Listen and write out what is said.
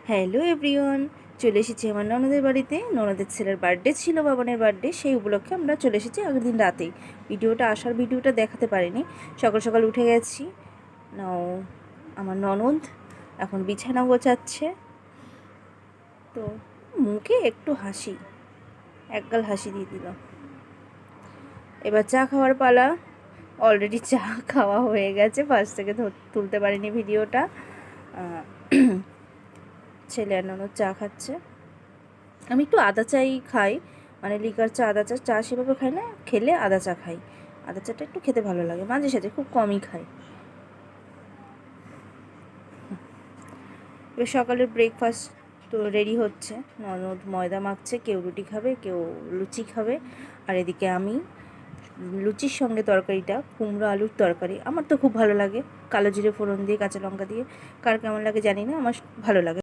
Hello everyone, চলে এসেছি আমার ননদের বাড়িতে। ননদের ছেলের বার্থডে ছিল, বাবানের বার্থডে, সেই উপলক্ষে আমরা চলে এসেছি আগের দিন রাতেই। ভিডিওটা দেখাতে পারিনি। সকাল সকাল উঠে গেছি। নাও আমার ননদ এখন বিছানা গোছাচ্ছে। তো মুখে একটু হাসি, একগাল হাসি দিয়ে দিল। এবার চা খাওয়ার পালা। অলরেডি চা খাওয়া হয়ে গেছে, ফার্স্ট থেকে তুলতে পারিনি ভিডিওটা। ছেলে আর ননদ চা খাচ্ছে। আমি একটু আদা চাই খাই, মানে লিকার চা, আদা চা সেভাবে খাই না, খেলে আদা চা খাই। আদা চাটা একটু খেতে ভালো লাগে, মাঝে সাঝে, খুব কমই খাই। এবার সকালের ব্রেকফাস্ট তো রেডি হচ্ছে। ননদ ময়দা মাখছে, কেউ রুটি খাবে, কেউ লুচি খাবে। আর এদিকে আমি লুচির সঙ্গে তরকারিটা কুমড়ো আলুর তরকারি, আমার তো খুব ভালো লাগে, কালো জিরে ফোড়ন দিয়ে, কাঁচা লঙ্কা দিয়ে। কার কেমন লাগে জানি না, আমার ভালো লাগে।